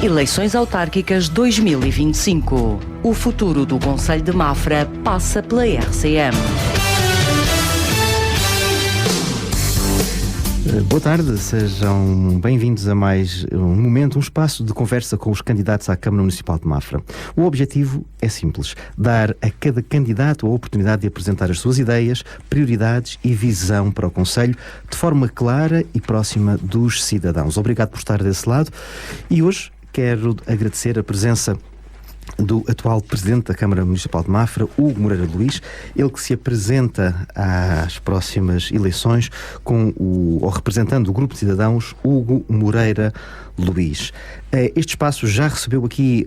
Eleições autárquicas 2025. O futuro do Concelho de Mafra passa pela RCM. Boa tarde, sejam bem-vindos a mais um momento, um espaço de conversa com os candidatos à Câmara Municipal de Mafra. O objetivo é simples: dar a cada candidato a oportunidade de apresentar as suas ideias, prioridades e visão para o Concelho de forma clara e próxima dos cidadãos. Obrigado por estar desse lado e hoje quero agradecer a presença do atual Presidente da Câmara Municipal de Mafra, Hugo Moreira Luís, ele que se apresenta às próximas eleições representando o Grupo de Cidadãos, Hugo Moreira Luís. Este espaço já recebeu aqui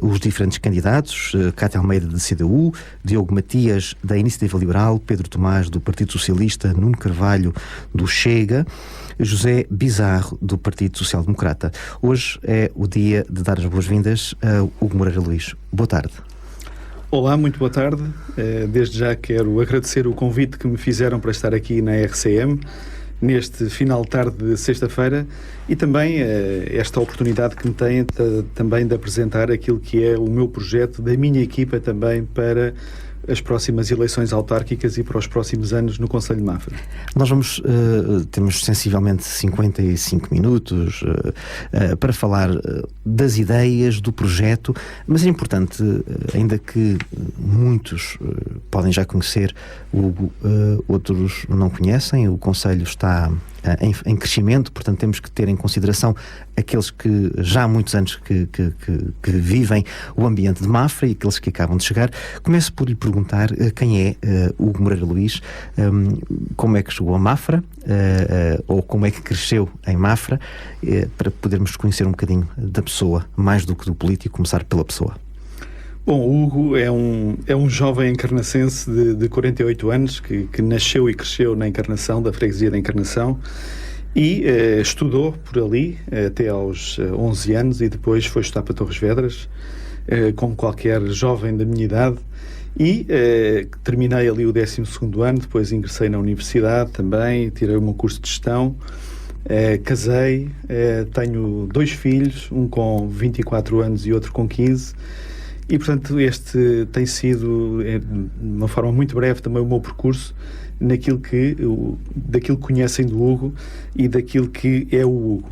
os diferentes candidatos: Cátia Almeida da CDU, Diogo Matias da Iniciativa Liberal, Pedro Tomás do Partido Socialista, Nuno Carvalho do Chega, José Bizarro do Partido Social Democrata. Hoje é o dia de dar as boas-vindas a Hugo Moreira Luís. Boa tarde. Olá, muito boa tarde. Desde já quero agradecer o convite que me fizeram para estar aqui na RCM neste final de tarde de sexta-feira e também esta oportunidade que me têm também de apresentar aquilo que é o meu projeto da minha equipa também para as próximas eleições autárquicas e para os próximos anos no Concelho de Mafra. Nós temos sensivelmente 55 minutos para falar das ideias, do projeto, mas é importante, ainda que muitos podem já conhecer, outros não conhecem, o Concelho está em crescimento, portanto temos que ter em consideração aqueles que já há muitos anos que vivem o ambiente de Mafra e aqueles que acabam de chegar. Começo por lhe perguntar quem é Hugo Moreira Luís, como é que chegou a Mafra, ou como é que cresceu em Mafra, para podermos conhecer um bocadinho da pessoa, mais do que do político, começar pela pessoa. Bom, o Hugo é um jovem encarnacense de 48 anos que nasceu e cresceu na Encarnação, da freguesia da Encarnação, e estudou por ali até aos 11 anos e depois foi estudar para Torres Vedras, como qualquer jovem da minha idade, e terminei ali o 12º ano, depois ingressei na universidade também, tirei o meu curso de gestão, casei, tenho 2 filhos, um com 24 anos e outro com 15. E, portanto, este tem sido, de uma forma muito breve, também o meu percurso daquilo que conhecem do Hugo e daquilo que é o Hugo.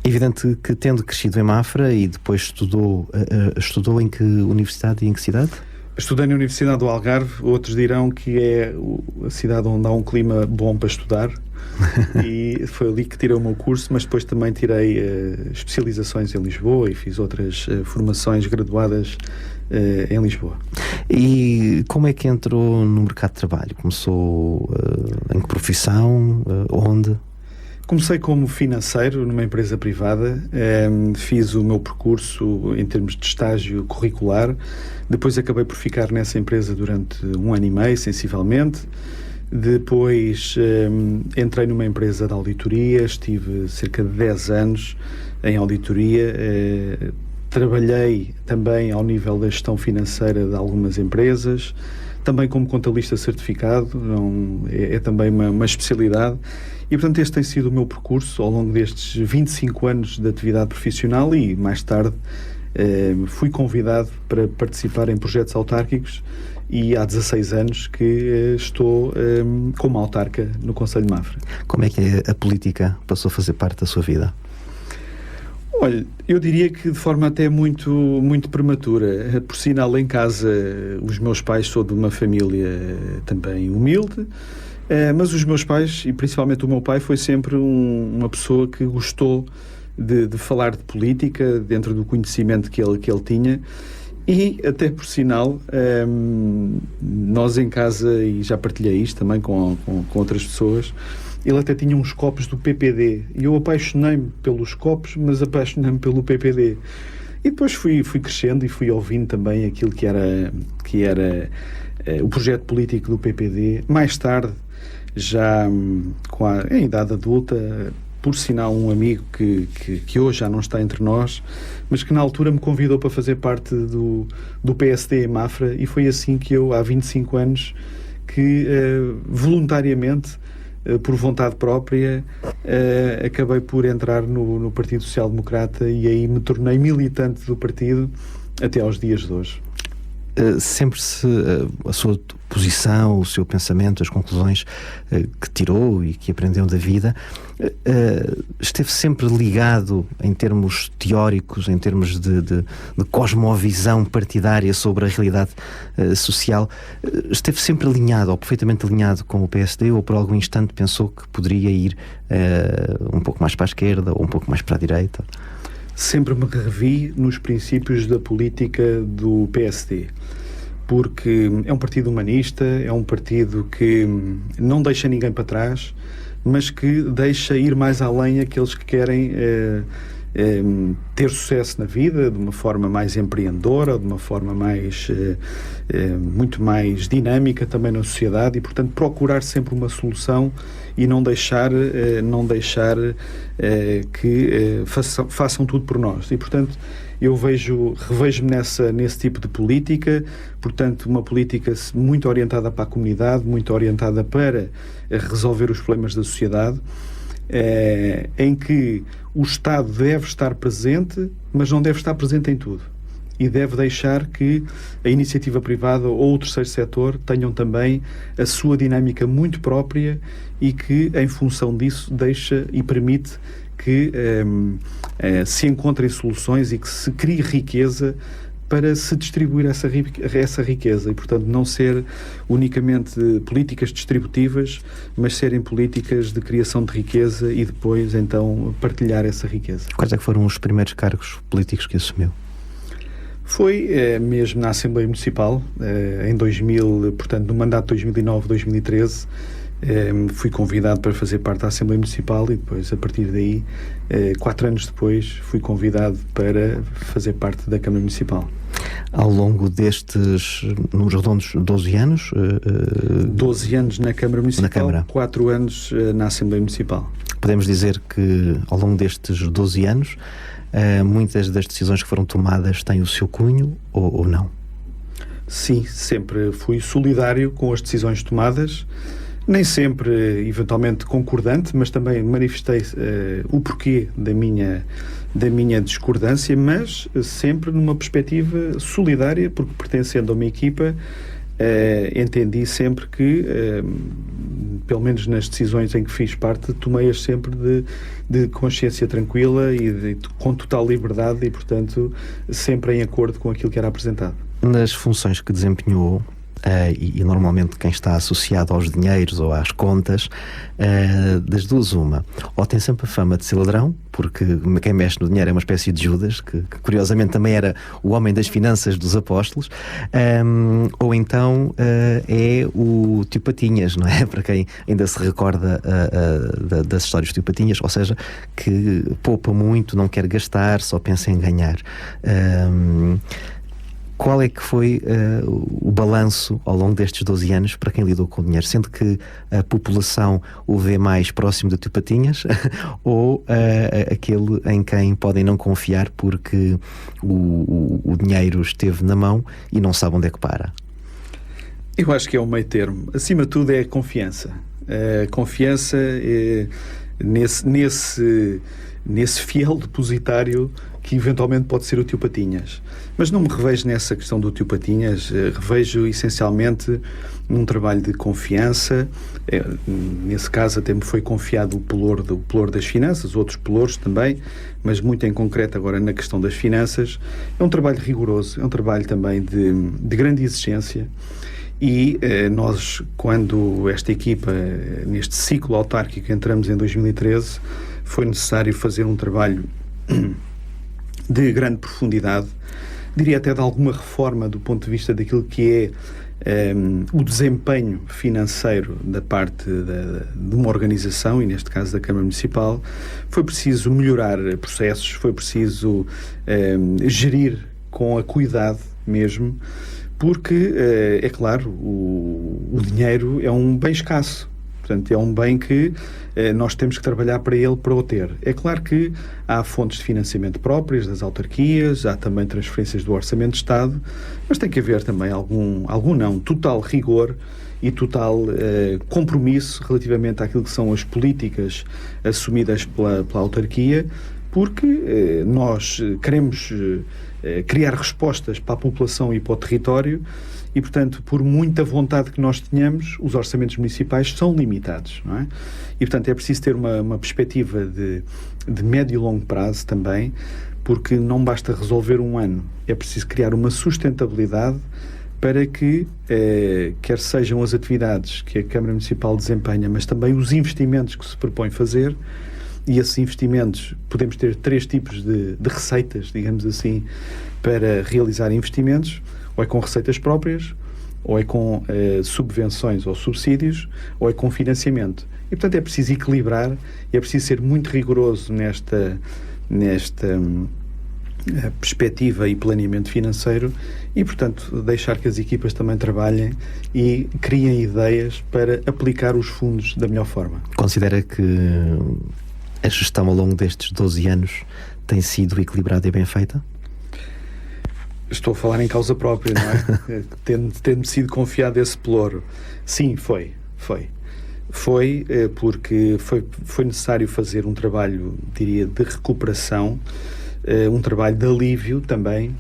É evidente que, tendo crescido em Mafra e depois estudou em que universidade e em que cidade? Estudei na Universidade do Algarve, outros dirão que é a cidade onde há um clima bom para estudar. E foi ali que tirei o meu curso, mas depois também tirei especializações em Lisboa e fiz outras formações graduadas em Lisboa. E como é que entrou no mercado de trabalho? Começou em que profissão? Onde? Comecei como financeiro numa empresa privada, fiz o meu percurso em termos de estágio curricular, depois acabei por ficar nessa empresa durante 1 ano e meio, sensivelmente. Depois entrei numa empresa de auditoria, estive cerca de 10 anos em auditoria, trabalhei também ao nível da gestão financeira de algumas empresas, também como contabilista certificado, é também uma especialidade, e portanto este tem sido o meu percurso ao longo destes 25 anos de atividade profissional e mais tarde fui convidado para participar em projetos autárquicos e há 16 anos que estou como autarca no Concelho de Mafra. Como é que a política passou a fazer parte da sua vida? Olha, eu diria que de forma até muito, muito prematura. Por sinal, em casa, os meus pais são de uma família também humilde, mas os meus pais, e principalmente o meu pai, foi sempre uma pessoa que gostou de falar de política dentro do conhecimento que ele tinha. E até por sinal, nós em casa, e já partilhei isto também com outras pessoas, ele até tinha uns copos do PPD e eu apaixonei-me pelos copos, mas apaixonei-me pelo PPD. E depois fui crescendo e fui ouvindo também aquilo que era o projeto político do PPD. Mais tarde, já em idade adulta, por sinal um amigo que hoje já não está entre nós, mas que na altura me convidou para fazer parte do PSD em Mafra, e foi assim que eu, há 25 anos, que voluntariamente, por vontade própria, acabei por entrar no Partido Social Democrata e aí me tornei militante do partido até aos dias de hoje. Sempre a sua posição, o seu pensamento, as conclusões que tirou e que aprendeu da vida, esteve sempre ligado em termos teóricos, em termos de cosmovisão partidária sobre a realidade social, esteve sempre alinhado ou perfeitamente alinhado com o PSD, ou por algum instante pensou que poderia ir um pouco mais para a esquerda ou um pouco mais para a direita? Sempre me revi nos princípios da política do PSD, porque é um partido humanista, é um partido que não deixa ninguém para trás, mas que deixa ir mais além aqueles que querem ter sucesso na vida de uma forma mais empreendedora, de uma forma muito mais dinâmica também na sociedade, e portanto procurar sempre uma solução e não deixar que façam tudo por nós. E portanto eu revejo-me nesse tipo de política, portanto uma política muito orientada para a comunidade, muito orientada para resolver os problemas da sociedade, em que o Estado deve estar presente, mas não deve estar presente em tudo. E deve deixar que a iniciativa privada ou o terceiro setor tenham também a sua dinâmica muito própria e que, em função disso, deixa e permite que se encontrem soluções e que se crie riqueza para se distribuir essa riqueza e, portanto, não ser unicamente políticas distributivas, mas serem políticas de criação de riqueza e depois, então, partilhar essa riqueza. Quais é que foram os primeiros cargos políticos que assumiu? Foi mesmo na Assembleia Municipal, em 2000, portanto, no mandato de 2009-2013, fui convidado para fazer parte da Assembleia Municipal e depois, a partir daí, 4 anos depois, fui convidado para fazer parte da Câmara Municipal. Ao longo destes, nos redondos, 12 anos? 12 anos na Câmara Municipal, 4 anos na Assembleia Municipal. Podemos dizer que, ao longo destes 12 anos, muitas das decisões que foram tomadas têm o seu cunho ou não? Sim, sempre fui solidário com as decisões tomadas, nem sempre eventualmente concordante, mas também manifestei o porquê da minha discordância, mas sempre numa perspectiva solidária, porque pertencendo a uma equipa, entendi sempre que, pelo menos nas decisões em que fiz parte, tomei-as sempre de consciência tranquila e com total liberdade e, portanto, sempre em acordo com aquilo que era apresentado. Nas funções que desempenhou, e normalmente quem está associado aos dinheiros ou às contas, das duas uma, ou tem sempre a fama de ser ladrão, porque quem mexe no dinheiro é uma espécie de Judas, que curiosamente também era o homem das finanças dos apóstolos, ou então é o tio Patinhas, não é? Para quem ainda se recorda das histórias do tio Patinhas, ou seja, que poupa muito, não quer gastar, só pensa em ganhar. Qual é que foi o balanço ao longo destes 12 anos para quem lidou com o dinheiro? Sendo que a população o vê mais próximo de tio Patinhas ou aquele em quem podem não confiar porque o dinheiro esteve na mão e não sabe onde é que para? Eu acho que é um meio termo. Acima de tudo é a confiança. Confiança nesse fiel depositário que eventualmente pode ser o tio Patinhas. Mas não me revejo nessa questão do tio Patinhas, revejo essencialmente num trabalho de confiança. Nesse caso até me foi confiado o pelour das finanças, outros pelouros também, mas muito em concreto agora na questão das finanças. É um trabalho rigoroso, é um trabalho também de grande exigência. E nós, quando esta equipa, neste ciclo autárquico, entramos em 2013, foi necessário fazer um trabalho de grande profundidade, diria até de alguma reforma do ponto de vista daquilo que é o desempenho financeiro da parte de uma organização, e neste caso da Câmara Municipal. Foi preciso melhorar processos, foi preciso gerir com a cuidado mesmo, porque, é claro, o dinheiro é um bem escasso. Portanto, é um bem que nós temos que trabalhar para ele, para o ter. É claro que há fontes de financiamento próprias das autarquias, há também transferências do Orçamento de Estado, mas tem que haver também total rigor e total compromisso relativamente àquilo que são as políticas assumidas pela autarquia, porque nós queremos criar respostas para a população e para o território e, portanto, por muita vontade que nós tenhamos, os orçamentos municipais são limitados, não é? E, portanto, é preciso ter uma perspectiva de médio e longo prazo também, porque não basta resolver um ano, é preciso criar uma sustentabilidade para que, quer sejam as atividades que a Câmara Municipal desempenha, mas também os investimentos que se propõe fazer, e esses investimentos, podemos ter 3 tipos de receitas, digamos assim, para realizar investimentos, ou é com receitas próprias, ou é com subvenções ou subsídios, ou é com financiamento. E, portanto, é preciso equilibrar, e é preciso ser muito rigoroso nesta perspectiva e planeamento financeiro e, portanto, deixar que as equipas também trabalhem e criem ideias para aplicar os fundos da melhor forma. Considera que a gestão ao longo destes 12 anos tem sido equilibrada e bem feita? Estou a falar em causa própria, não é? Tendo sido confiado esse pelouro. Sim, foi. Foi porque foi necessário fazer um trabalho, diria, de recuperação, um trabalho de alívio também,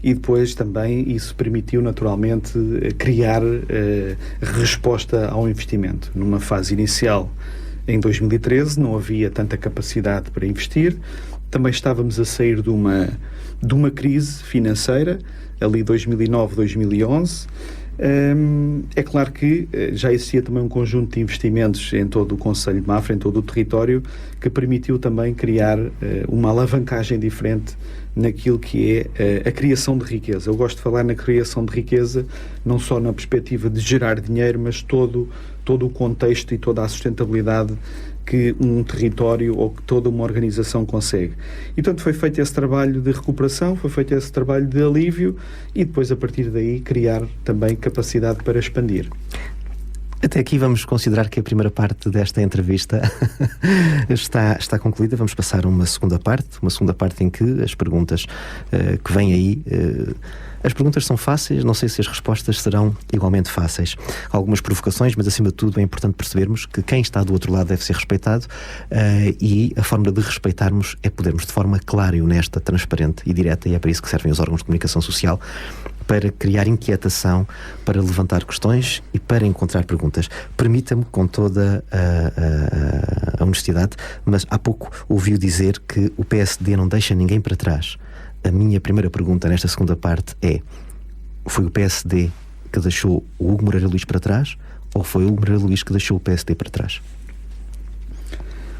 e depois também isso permitiu naturalmente criar resposta ao investimento. Numa fase inicial, em 2013, não havia tanta capacidade para investir, também estávamos a sair de uma crise financeira, ali 2009, 2011. É claro que já existia também um conjunto de investimentos em todo o Concelho de Mafra, em todo o território, que permitiu também criar uma alavancagem diferente naquilo que é a criação de riqueza. Eu gosto de falar na criação de riqueza, não só na perspectiva de gerar dinheiro, mas todo o contexto e toda a sustentabilidade que um território ou que toda uma organização consegue. E, portanto, foi feito esse trabalho de recuperação, foi feito esse trabalho de alívio e depois, a partir daí, criar também capacidade para expandir. Até aqui vamos considerar que a primeira parte desta entrevista está concluída. Vamos passar a uma segunda parte em que as perguntas que vêm aí... As perguntas são fáceis, não sei se as respostas serão igualmente fáceis. Algumas provocações, mas acima de tudo é importante percebermos que quem está do outro lado deve ser respeitado e a forma de respeitarmos é podermos de forma clara e honesta, transparente e direta, e é para isso que servem os órgãos de comunicação social, para criar inquietação, para levantar questões e para encontrar perguntas. Permita-me, com toda a honestidade, mas há pouco ouviu dizer que o PSD não deixa ninguém para trás. A minha primeira pergunta nesta segunda parte é: foi o PSD que deixou o Hugo Moreira Luís para trás ou foi o Hugo Moreira Luís que deixou o PSD para trás?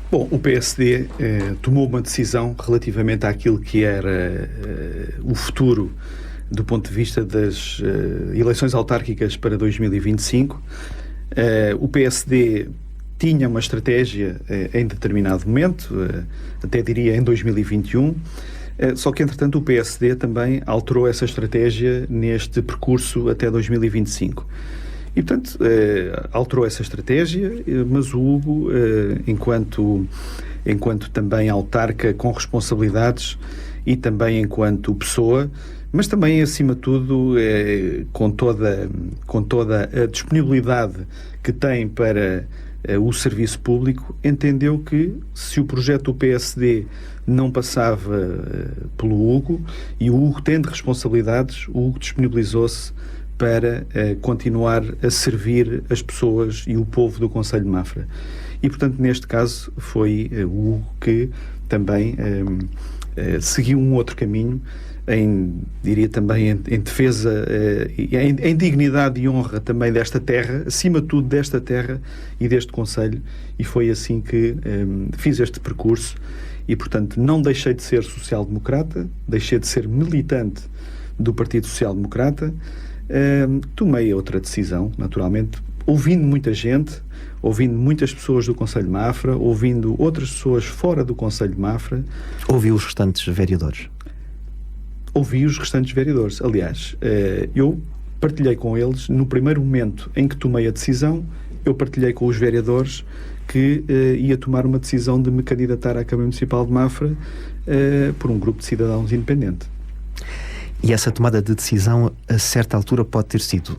Bom, o PSD tomou uma decisão relativamente àquilo que era o futuro do ponto de vista das eleições autárquicas para 2025. O PSD tinha uma estratégia em determinado momento, até diria em 2021, só que, entretanto, o PSD também alterou essa estratégia neste percurso até 2025. E, portanto, alterou essa estratégia, mas o Hugo, enquanto também autarca com responsabilidades e também enquanto pessoa, mas também, acima de tudo, com toda a disponibilidade que tem para o serviço público, entendeu que se o projeto do PSD não passava pelo Hugo, e o Hugo tendo responsabilidades, o Hugo disponibilizou-se para continuar a servir as pessoas e o povo do Concelho de Mafra. E, portanto, neste caso, foi o Hugo que também seguiu um outro caminho, diria também em defesa, em dignidade e honra também desta terra, acima de tudo desta terra e deste Concelho, e foi assim que fiz este percurso. E, portanto, não deixei de ser social-democrata, deixei de ser militante do Partido Social Democrata, tomei outra decisão, naturalmente, ouvindo muita gente, ouvindo muitas pessoas do Concelho de Mafra, ouvindo outras pessoas fora do Concelho de Mafra. Ouviu os restantes vereadores? Ouvi os restantes vereadores. Aliás, eu partilhei com eles, no primeiro momento em que tomei a decisão, eu partilhei com os vereadores que ia tomar uma decisão de me candidatar à Câmara Municipal de Mafra por um grupo de cidadãos independente. E essa tomada de decisão, a certa altura, pode ter sido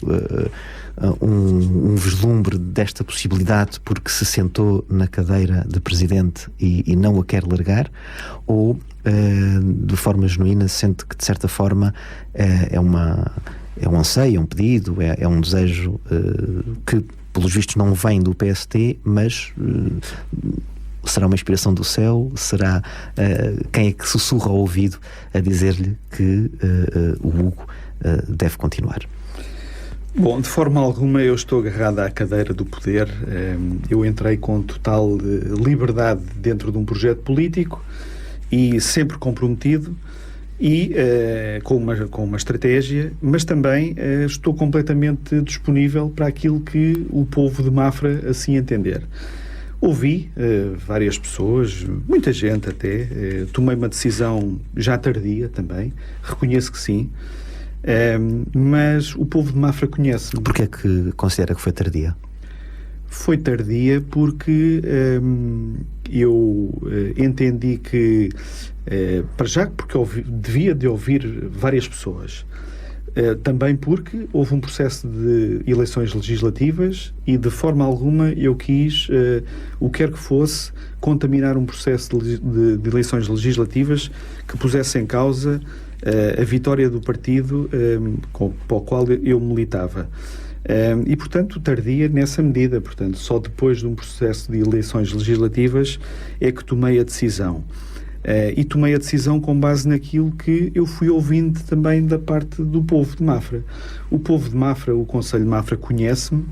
um vislumbre desta possibilidade porque se sentou na cadeira de presidente e não a quer largar, ou de forma genuína sente que, de certa forma, é um anseio, é um pedido, é um desejo que, pelos vistos, não vem do PST, mas será uma inspiração do céu? Será quem é que sussurra ao ouvido a dizer-lhe que o Hugo deve continuar? Bom, de forma alguma eu estou agarrado à cadeira do poder. Eu entrei com total liberdade dentro de um projeto político e sempre comprometido e com uma estratégia, mas também estou completamente disponível para aquilo que o povo de Mafra assim entender. Ouvi várias pessoas, muita gente até, tomei uma decisão já tardia também, reconheço que sim, mas o povo de Mafra conhece-me. Porquê é que considera que foi tardia? Foi tardia porque eu entendi que, para já, porque devia de ouvir várias pessoas. Também porque houve um processo de eleições legislativas e de forma alguma eu quis, o que quer que fosse, contaminar um processo de eleições legislativas que pusesse em causa a vitória do partido para o qual eu militava. E, portanto, tardia nessa medida. Portanto, só depois de um processo de eleições legislativas é que tomei a decisão. E tomei a decisão com base naquilo que eu fui ouvindo também da parte do povo de Mafra. O povo de Mafra, o Conselho de Mafra conhece-me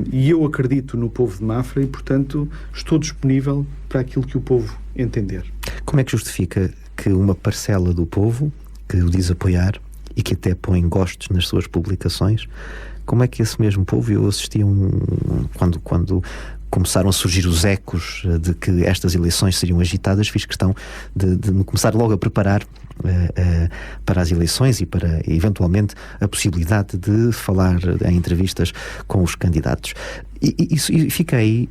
e eu acredito no povo de Mafra e, portanto, estou disponível para aquilo que o povo entender. Como é que justifica que uma parcela do povo que o diz apoiar e que até põe gostos nas suas publicações, como é que esse mesmo povo, eu assisti quando começaram a surgir os ecos de que estas eleições seriam agitadas, fiz questão de me começar logo a preparar para as eleições e para, eventualmente, a possibilidade de falar em entrevistas com os candidatos. E fiquei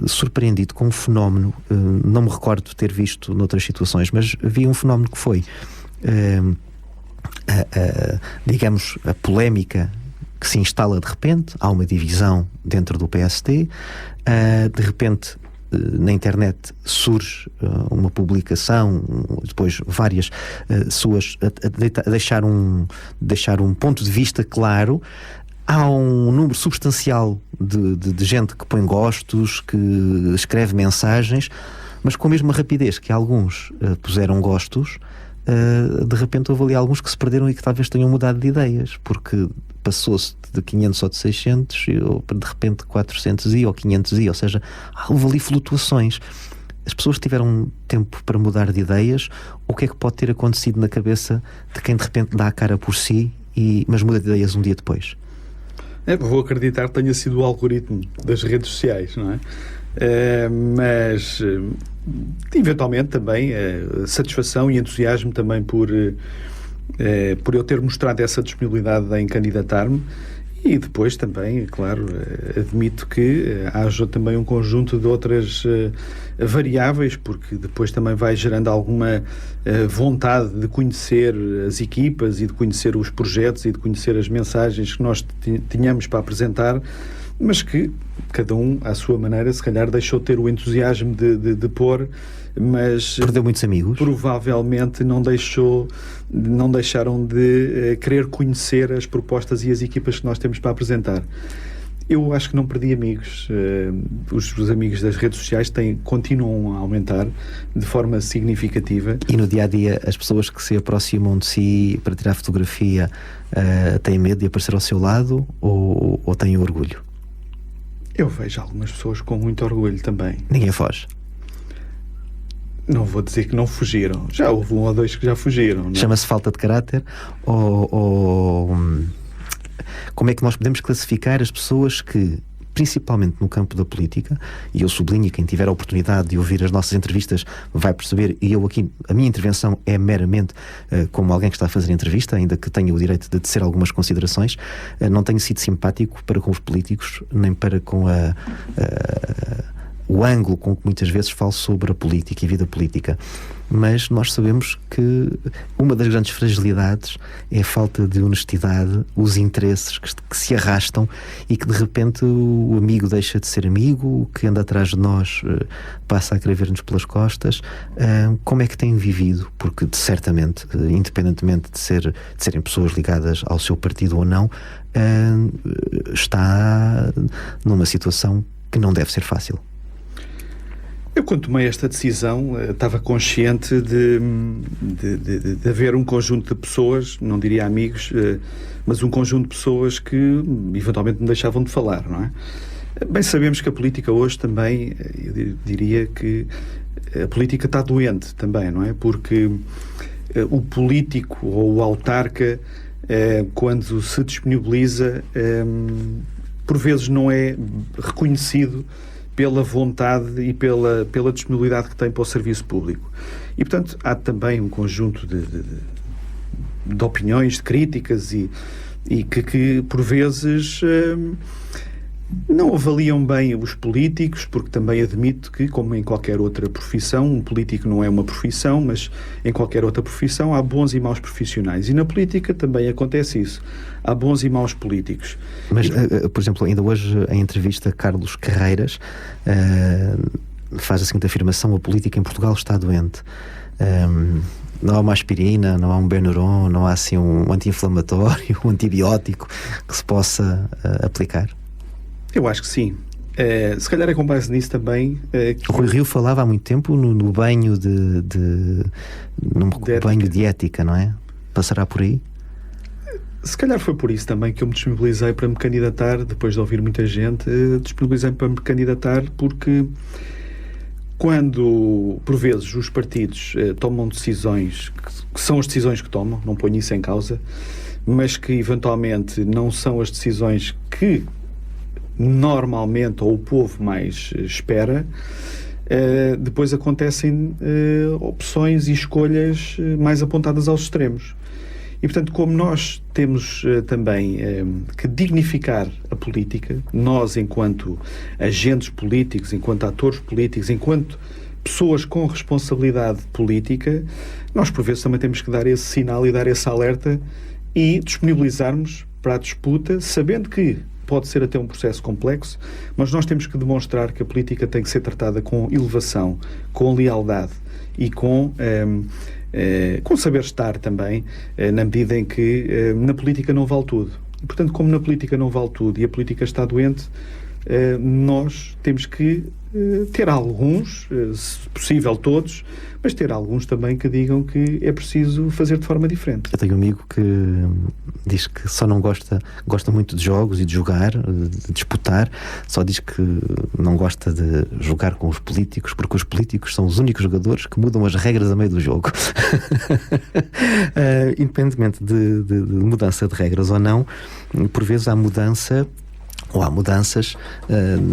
surpreendido com um fenómeno, não me recordo de ter visto noutras situações, mas vi um fenómeno que foi, digamos, a polémica que se instala de repente, há uma divisão dentro do PST, de repente na internet surge uma publicação, depois várias suas a deixar um ponto de vista claro. Há um número substancial de gente que põe gostos, que escreve mensagens, mas com a mesma rapidez que alguns puseram gostos, de repente houve ali alguns que se perderam e que talvez tenham mudado de ideias, porque passou-se de 500 ou de 600 ou de repente 400 ou 500 ou seja, houve ali flutuações. As pessoas tiveram tempo para mudar de ideias. O que é que pode ter acontecido na cabeça de quem de repente dá a cara por si, mas muda de ideias um dia depois? Vou acreditar que tenha sido o algoritmo das redes sociais, não é? Mas eventualmente também satisfação e entusiasmo também por eu ter mostrado essa disponibilidade em candidatar-me. E depois também, claro, admito que haja também um conjunto de outras variáveis, porque depois também vai gerando alguma vontade de conhecer as equipas e de conhecer os projetos e de conhecer as mensagens que nós tínhamos para apresentar, mas que cada um, à sua maneira, se calhar deixou de ter o entusiasmo de pôr, mas perdeu muitos amigos. Provavelmente não deixaram de querer conhecer as propostas e as equipas que nós temos para apresentar. Eu acho que não perdi amigos. Os amigos das redes sociais continuam a aumentar de forma significativa. E no dia-a-dia, as pessoas que se aproximam de si para tirar fotografia têm medo de aparecer ao seu lado ou têm orgulho? Eu vejo algumas pessoas com muito orgulho também. Ninguém foge? Não vou dizer que não fugiram. Já houve um ou dois que já fugiram. Não? Chama-se falta de caráter? Ou como é que nós podemos classificar as pessoas que, principalmente no campo da política, e eu sublinho, quem tiver a oportunidade de ouvir as nossas entrevistas vai perceber, e eu aqui, a minha intervenção é meramente como alguém que está a fazer entrevista, ainda que tenha o direito de tecer algumas considerações, não tenho sido simpático para com os políticos, nem para com o ângulo com que muitas vezes falo sobre a política e a vida política, mas nós sabemos que uma das grandes fragilidades é a falta de honestidade, os interesses que se arrastam e que de repente o amigo deixa de ser amigo, o que anda atrás de nós passa a querer ver-nos pelas costas. Como é que têm vivido? Porque certamente, independentemente de serem pessoas ligadas ao seu partido ou não, está numa situação que não deve ser fácil. Eu, quando tomei esta decisão, estava consciente de haver um conjunto de pessoas, não diria amigos, mas um conjunto de pessoas que eventualmente me deixavam de falar, não é? Bem, sabemos que a política hoje também, eu diria que a política está doente também, não é? Porque o político ou o autarca, quando se disponibiliza, por vezes não é reconhecido pela vontade e pela disponibilidade que tem para o serviço público. E, portanto, há também um conjunto de opiniões, de críticas e que por vezes não avaliam bem os políticos, porque também admito que, como em qualquer outra profissão, um político não é uma profissão, mas em qualquer outra profissão há bons e maus profissionais. E na política também acontece isso. Há bons e maus políticos. Mas, por exemplo, ainda hoje, em entrevista, Carlos Carreiras faz a seguinte afirmação: a política em Portugal está doente. Não há uma aspirina, não há um Benuron, não há assim um anti-inflamatório, um antibiótico que se possa aplicar? Eu acho que sim. Se calhar é com base nisso também. O Rui Rio falava há muito tempo no banho banho de ética, não é? Passará por aí? Se calhar foi por isso também que eu me disponibilizei para me candidatar, depois de ouvir muita gente, disponibilizei-me para me candidatar, porque quando, por vezes, os partidos tomam decisões que são as decisões que tomam, não ponho isso em causa, mas que eventualmente não são as decisões que normalmente ou o povo mais espera, depois acontecem opções e escolhas mais apontadas aos extremos. E, portanto, como nós temos também que dignificar a política, nós enquanto agentes políticos, enquanto atores políticos, enquanto pessoas com responsabilidade política, nós por vezes também temos que dar esse sinal e dar esse alerta e disponibilizarmos para a disputa, sabendo que pode ser até um processo complexo, mas nós temos que demonstrar que a política tem que ser tratada com elevação, com lealdade e com saber estar também, na medida em que na política não vale tudo. E, portanto, como na política não vale tudo e a política está doente, nós temos que ter alguns, se possível todos, mas ter alguns também que digam que é preciso fazer de forma diferente. Eu tenho um amigo que diz que só não gosta muito de jogos e de jogar, de disputar, só diz que não gosta de jogar com os políticos, porque os políticos são os únicos jogadores que mudam as regras a meio do jogo. Independentemente de mudança de regras ou não, por vezes há mudanças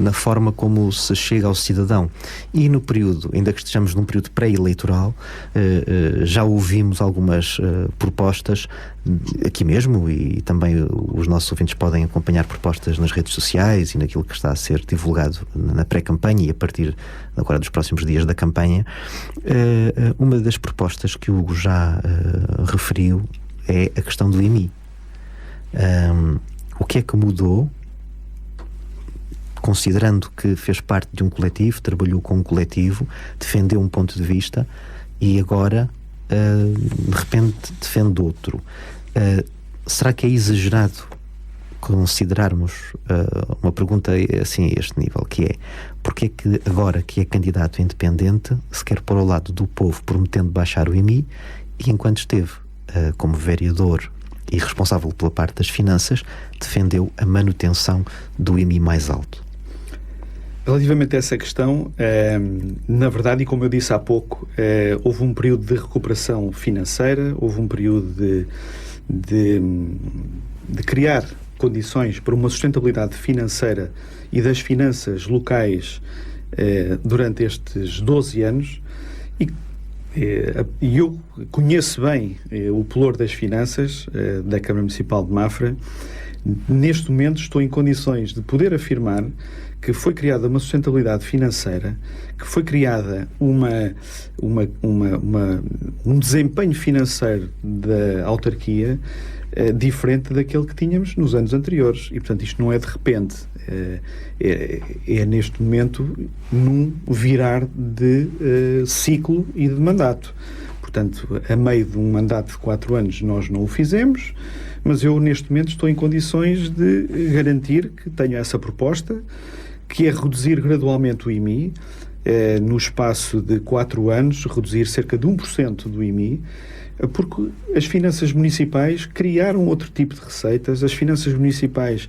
na forma como se chega ao cidadão. E no período, ainda que estejamos num período pré-eleitoral, já ouvimos algumas propostas aqui mesmo, e também os nossos ouvintes podem acompanhar propostas nas redes sociais e naquilo que está a ser divulgado na pré-campanha e a partir agora dos próximos dias da campanha. Uma das propostas que o Hugo já referiu é a questão do IMI. O que é que mudou, considerando que fez parte de um coletivo, trabalhou com um coletivo, defendeu um ponto de vista e agora de repente defende outro? Será que é exagerado considerarmos uma pergunta assim a este nível, que é: porque é que agora que é candidato independente se quer pôr ao lado do povo prometendo baixar o IMI e enquanto esteve como vereador e responsável pela parte das finanças defendeu a manutenção do IMI mais alto? Relativamente a essa questão, na verdade, e como eu disse há pouco, houve um período de recuperação financeira, houve um período de criar condições para uma sustentabilidade financeira e das finanças locais durante estes 12 anos, e eu conheço bem o pelour das finanças da Câmara Municipal de Mafra, neste momento estou em condições de poder afirmar que foi criada uma sustentabilidade financeira, que foi criada um desempenho financeiro da autarquia diferente daquele que tínhamos nos anos anteriores. E, portanto, isto não é de repente. É neste momento num virar de ciclo e de mandato. Portanto, a meio de um mandato de 4 anos nós não o fizemos, mas eu neste momento estou em condições de garantir que tenho essa proposta, que é reduzir gradualmente o IMI, no espaço de 4 anos, reduzir cerca de 1% do IMI, porque as finanças municipais criaram outro tipo de receitas, as finanças municipais,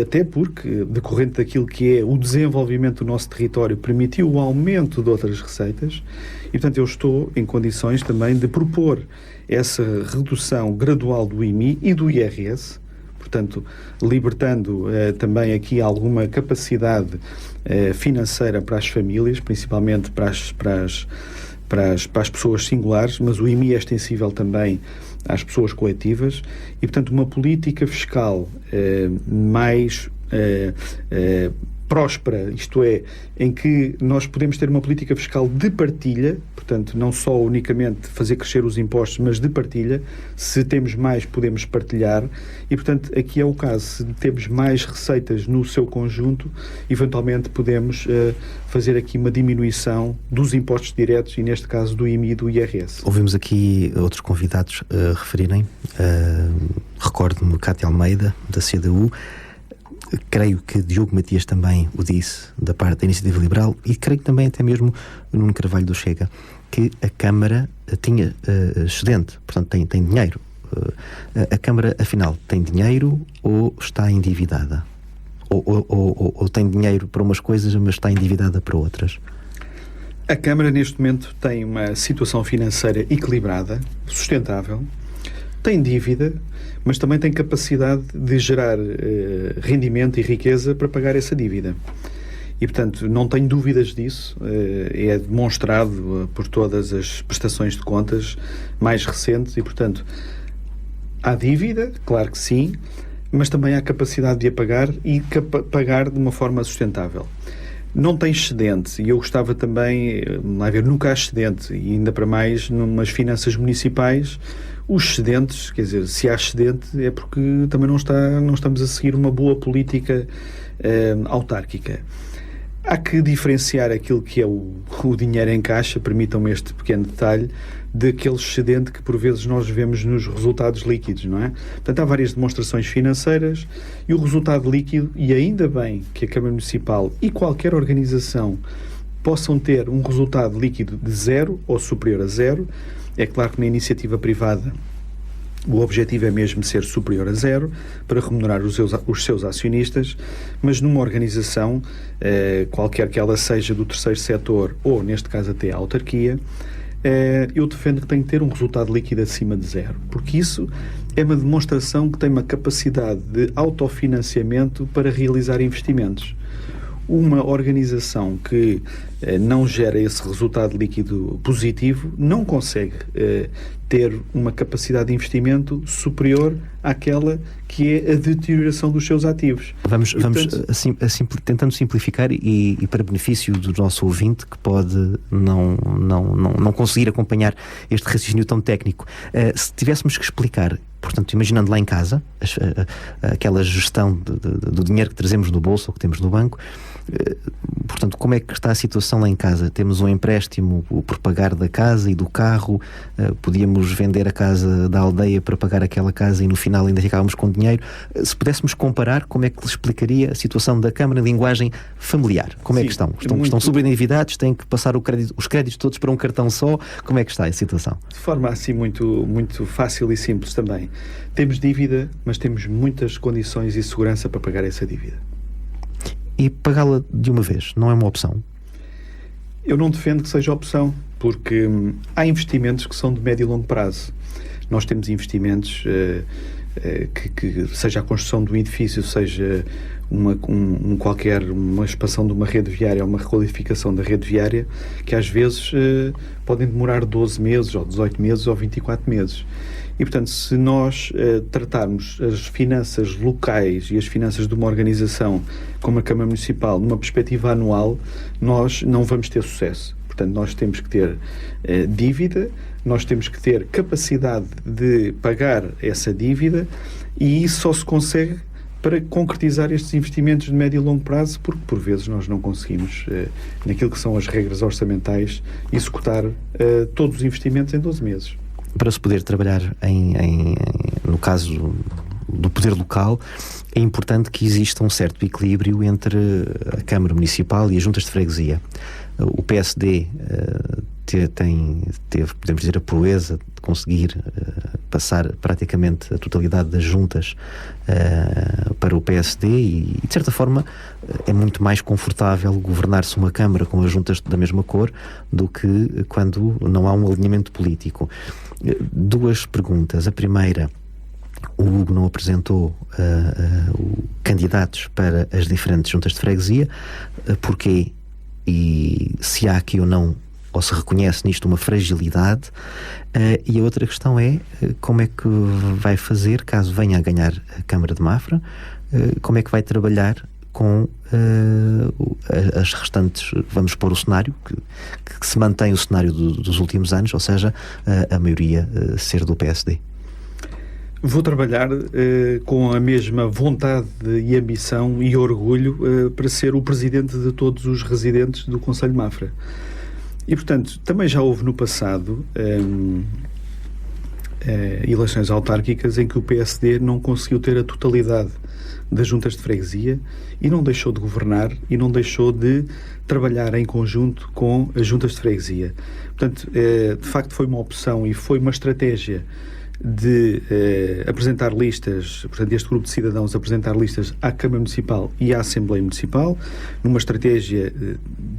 até porque, decorrente daquilo que é o desenvolvimento do nosso território, permitiu o aumento de outras receitas, e, portanto, eu estou em condições também de propor essa redução gradual do IMI e do IRS, portanto, libertando também aqui alguma capacidade financeira para as famílias, principalmente para as pessoas singulares, mas o IMI é extensível também às pessoas coletivas e, portanto, uma política fiscal mais próspera, isto é, em que nós podemos ter uma política fiscal de partilha, portanto, não só unicamente fazer crescer os impostos, mas de partilha. Se temos mais, podemos partilhar e, portanto, aqui é o caso. Se temos mais receitas no seu conjunto, eventualmente podemos fazer aqui uma diminuição dos impostos diretos e, neste caso, do IMI e do IRS. Ouvimos aqui outros convidados referirem, recordo-me Cátia Almeida, da CDU, creio que Diogo Matias também o disse, da parte da Iniciativa Liberal, e creio que também até mesmo Nuno Carvalho do Chega, que a Câmara tinha excedente, portanto tem dinheiro. A Câmara, afinal, tem dinheiro ou está endividada? Ou tem dinheiro para umas coisas, mas está endividada para outras? A Câmara, neste momento, tem uma situação financeira equilibrada, sustentável, tem dívida, mas também tem capacidade de gerar rendimento e riqueza para pagar essa dívida. E, portanto, não tenho dúvidas disso. É demonstrado por todas as prestações de contas mais recentes e, portanto, há dívida, claro que sim, mas também há capacidade de a pagar e pagar de uma forma sustentável. Não tem excedente, e eu gostava também, nunca há excedente, e ainda para mais numas finanças municipais. Os excedentes, quer dizer, se há excedente é porque também não estamos a seguir uma boa política autárquica. Há que diferenciar aquilo que é o dinheiro em caixa, permitam-me este pequeno detalhe, daquele excedente que por vezes nós vemos nos resultados líquidos, não é? Portanto, há várias demonstrações financeiras e o resultado líquido, e ainda bem que a Câmara Municipal e qualquer organização possam ter um resultado líquido de 0 ou superior a 0. É claro que na iniciativa privada o objetivo é mesmo ser superior a 0 para remunerar os seus acionistas, mas numa organização, qualquer que ela seja do terceiro setor ou, neste caso, até a autarquia, eu defendo que tem que ter um resultado líquido acima de 0, porque isso é uma demonstração que tem uma capacidade de autofinanciamento para realizar investimentos. Uma organização que não gera esse resultado líquido positivo não consegue ter uma capacidade de investimento superior àquela que é a deterioração dos seus ativos. Vamos assim, tentando simplificar e para benefício do nosso ouvinte que pode não conseguir acompanhar este raciocínio tão técnico. Se tivéssemos que explicar, portanto, imaginando lá em casa aquela gestão do dinheiro que trazemos no bolso ou que temos no banco, portanto, como é que está a situação lá em casa? Temos um empréstimo por pagar da casa e do carro, podíamos vender a casa da aldeia para pagar aquela casa e no final ainda ficávamos com dinheiro. Se pudéssemos comparar, como é que lhe explicaria a situação da Câmara em linguagem familiar? Como é que estão? Estão sobreendividados? Têm que passar os créditos todos para um cartão só? Como é que está a situação? De forma assim muito, muito fácil e simples também. Temos dívida, mas temos muitas condições e segurança para pagar essa dívida. E pagá-la de uma vez não é uma opção? Eu não defendo que seja opção, porque há investimentos que são de médio e longo prazo. Nós temos investimentos que seja a construção de um edifício, seja uma expansão de uma rede viária ou uma requalificação da rede viária, que às vezes podem demorar 12 meses, ou 18 meses, ou 24 meses. E, portanto, se nós tratarmos as finanças locais e as finanças de uma organização como a Câmara Municipal numa perspectiva anual, nós não vamos ter sucesso. Portanto, nós temos que ter dívida, nós temos que ter capacidade de pagar essa dívida, e isso só se consegue para concretizar estes investimentos de médio e longo prazo, porque por vezes nós não conseguimos, naquilo que são as regras orçamentais, executar todos os investimentos em 12 meses. Para se poder trabalhar no caso do poder local, é importante que exista um certo equilíbrio entre a Câmara Municipal e as juntas de freguesia. O PSD teve, podemos dizer, a proeza de conseguir passar praticamente a totalidade das juntas para o PSD e, de certa forma, é muito mais confortável governar-se uma Câmara com as juntas da mesma cor do que quando não há um alinhamento político. Duas perguntas. A primeira: o Hugo não apresentou candidatos para as diferentes juntas de freguesia. Porquê? E se há aqui ou não, ou se reconhece nisto uma fragilidade? E a outra questão é como é que vai fazer, caso venha a ganhar a Câmara de Mafra, como é que vai trabalhar com as restantes, vamos pôr o cenário, que se mantém o cenário dos últimos anos, ou seja, a maioria ser do PSD. Vou trabalhar com a mesma vontade e ambição e orgulho para ser o presidente de todos os residentes do Concelho de Mafra. E, portanto, também já houve no passado eleições autárquicas em que o PSD não conseguiu ter a totalidade das juntas de freguesia e não deixou de governar e não deixou de trabalhar em conjunto com as juntas de freguesia. Portanto, de facto foi uma opção e foi uma estratégia de apresentar listas, portanto este grupo de cidadãos apresentar listas à Câmara Municipal e à Assembleia Municipal, numa estratégia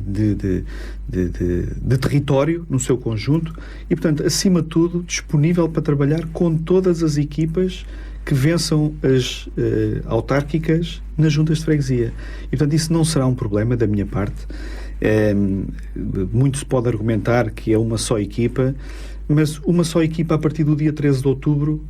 de território no seu conjunto e, portanto, acima de tudo, disponível para trabalhar com todas as equipas que vençam as autárquicas nas juntas de freguesia. E, portanto, isso não será um problema da minha parte. Muito se pode argumentar que é uma só equipa, mas uma só equipa a partir do dia 13 de outubro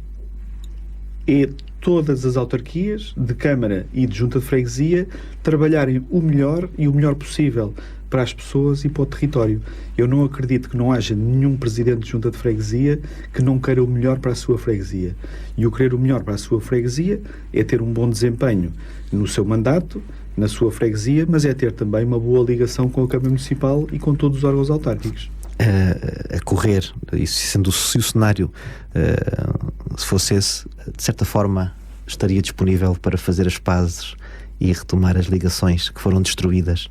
é todas as autarquias de Câmara e de Junta de Freguesia trabalharem o melhor e o melhor possível para as pessoas e para o território. Eu não acredito que não haja nenhum presidente de Junta de Freguesia que não queira o melhor para a sua freguesia. E o querer o melhor para a sua freguesia é ter um bom desempenho no seu mandato, na sua freguesia, mas é ter também uma boa ligação com a Câmara Municipal e com todos os órgãos autárquicos. A correr, e sendo se o cenário se fosse esse, de certa forma estaria disponível para fazer as pazes e retomar as ligações que foram destruídas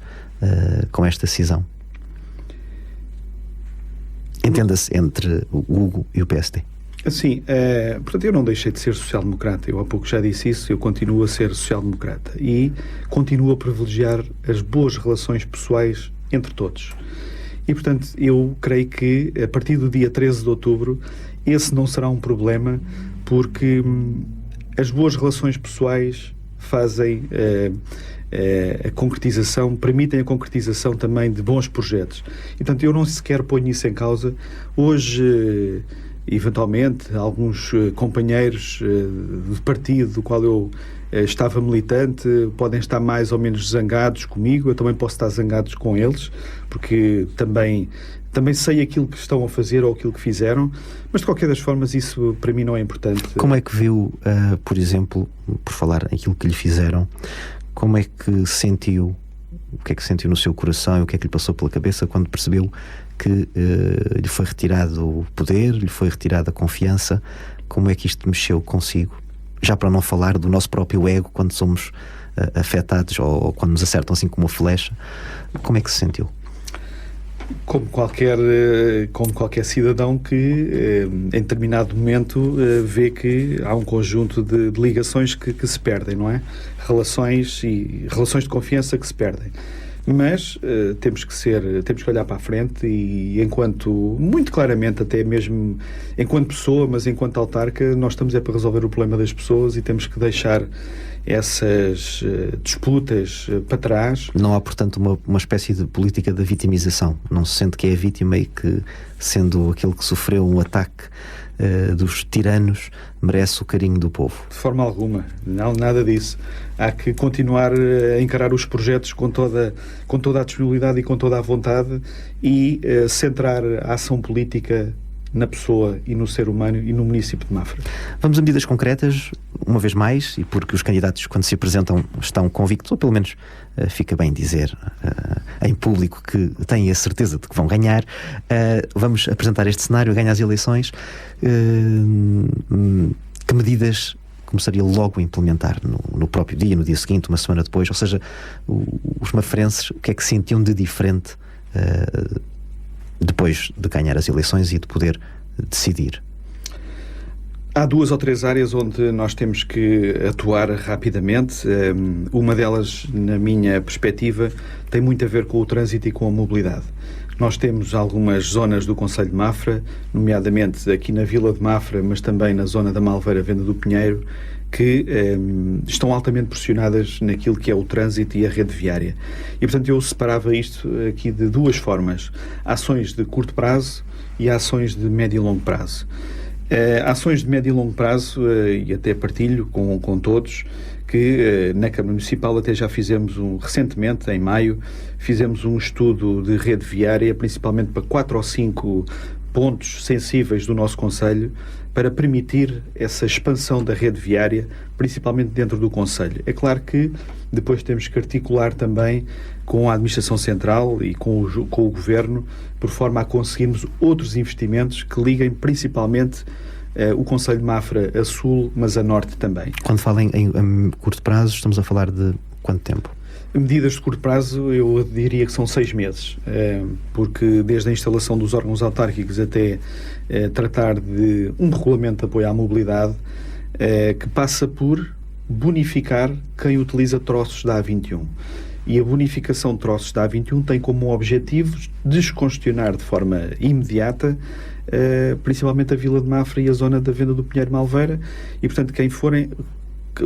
com esta cisão, entenda-se, entre o Hugo e o PSD. Sim, portanto, eu não deixei de ser social-democrata. Eu há pouco já disse isso. Eu continuo a ser social-democrata e continuo a privilegiar as boas relações pessoais entre todos. E, portanto, eu creio que a partir do dia 13 de outubro esse não será um problema, porque as boas relações pessoais fazem a concretização, permitem a concretização também de bons projetos. E, portanto, eu não sequer ponho isso em causa. Hoje, eventualmente, alguns companheiros de partido do qual eu estava militante podem estar mais ou menos zangados comigo, eu também posso estar zangado com eles, porque também sei aquilo que estão a fazer ou aquilo que fizeram, mas de qualquer das formas isso para mim não é importante. Como é que viu, por exemplo, por falar aquilo que lhe fizeram, como é que sentiu, o que é que sentiu no seu coração e o que é que lhe passou pela cabeça quando percebeu que lhe foi retirado o poder, lhe foi retirada a confiança? Como é que isto mexeu consigo? Já para não falar do nosso próprio ego quando somos afetados ou quando nos acertam assim como uma flecha. Como é que se sentiu? Como qualquer cidadão que em determinado momento vê que há um conjunto de ligações que se perdem, não é? Relações de confiança que se perdem. Mas temos que olhar para a frente e muito claramente, até mesmo enquanto pessoa, mas enquanto autarca, nós estamos para resolver o problema das pessoas e temos que deixar essas disputas para trás. Não há, portanto, uma espécie de política da vitimização. Não se sente que é a vítima e que, sendo aquele que sofreu um ataque dos tiranos, merece o carinho do povo. De forma alguma. Não, nada disso. Há que continuar a encarar os projetos com toda a disponibilidade e com toda a vontade e centrar a ação política na pessoa e no ser humano e no município de Mafra. Vamos a medidas concretas, uma vez mais, e porque os candidatos, quando se apresentam, estão convictos, ou pelo menos fica bem dizer em público que têm a certeza de que vão ganhar. Vamos apresentar este cenário, ganha as eleições. Que medidas começaria logo a implementar no próprio dia, no dia seguinte, uma semana depois? Ou seja, os mafrenses, o que é que sentiam de diferente depois de ganhar as eleições e de poder decidir? Há 2 ou 3 áreas onde nós temos que atuar rapidamente. Uma delas, na minha perspectiva, tem muito a ver com o trânsito e com a mobilidade. Nós temos algumas zonas do concelho de Mafra, nomeadamente aqui na Vila de Mafra, mas também na zona da Malveira, Venda do Pinheiro, que estão altamente pressionadas naquilo que é o trânsito e a rede viária. E, portanto, eu separava isto aqui de 2 formas. Ações de curto prazo e ações de médio e longo prazo. Ações de médio e longo prazo, e até partilho com todos, que na Câmara Municipal até já fizemos recentemente, em maio, fizemos um estudo de rede viária, principalmente para 4 ou 5 pontos sensíveis do nosso concelho, para permitir essa expansão da rede viária, principalmente dentro do concelho. É claro que depois temos que articular também com a Administração Central e com o Governo, por forma a conseguirmos outros investimentos que liguem principalmente o concelho de Mafra a sul, mas a norte também. Quando falam em curto prazo, estamos a falar de quanto tempo? Medidas de curto prazo, eu diria que são 6 meses, porque desde a instalação dos órgãos autárquicos até tratar de um regulamento de apoio à mobilidade que passa por bonificar quem utiliza troços da A21. E a bonificação de troços da A21 tem como objetivo descongestionar de forma imediata principalmente a Vila de Mafra e a zona da Venda do Pinheiro Malveira, e portanto quem forem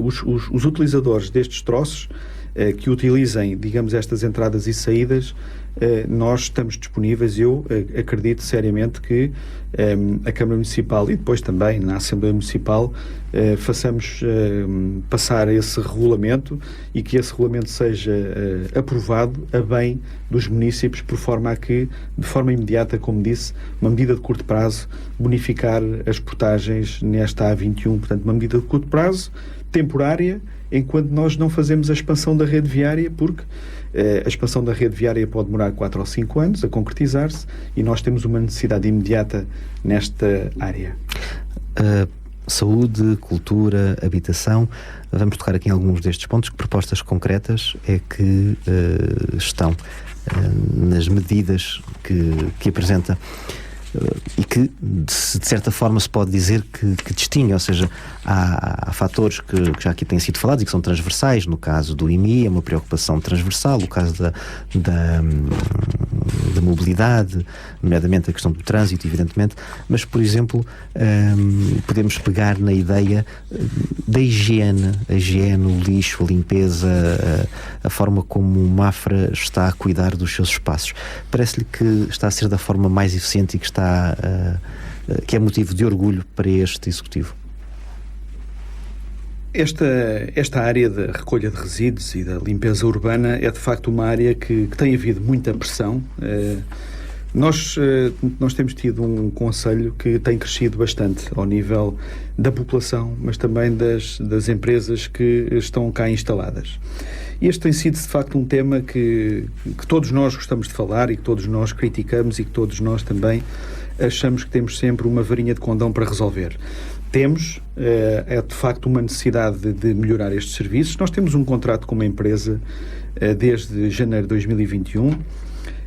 os utilizadores destes troços que utilizem, digamos, estas entradas e saídas, nós estamos disponíveis. Eu acredito seriamente que a Câmara Municipal e depois também na Assembleia Municipal façamos passar esse regulamento e que esse regulamento seja aprovado a bem dos municípios, por forma a que, de forma imediata, como disse, uma medida de curto prazo, bonificar as portagens nesta A21. Portanto, uma medida de curto prazo, temporária, enquanto nós não fazemos a expansão da rede viária, porque a expansão da rede viária pode demorar 4 ou 5 anos a concretizar-se e nós temos uma necessidade imediata nesta área. Saúde, cultura, habitação, vamos tocar aqui em alguns destes pontos. Que propostas concretas é que estão nas medidas que apresenta e que, de certa forma, se pode dizer que distingue, ou seja, há fatores que já aqui têm sido falados e que são transversais. No caso do IMI é uma preocupação transversal, o caso da mobilidade, nomeadamente a questão do trânsito, evidentemente, mas, por exemplo, podemos pegar na ideia da higiene, a higiene, o lixo, a limpeza, a forma como o Mafra está a cuidar dos seus espaços. Parece-lhe que está a ser da forma mais eficiente e que é motivo de orgulho para este Executivo? Esta área da recolha de resíduos e da limpeza urbana é de facto uma área que tem havido muita pressão. Nós temos tido um concelho que tem crescido bastante ao nível da população, mas também das empresas que estão cá instaladas. E este tem sido de facto um tema que todos nós gostamos de falar e que todos nós criticamos e que todos nós também achamos que temos sempre uma varinha de condão para resolver. Temos, de facto, uma necessidade de melhorar estes serviços. Nós temos um contrato com uma empresa desde janeiro de 2021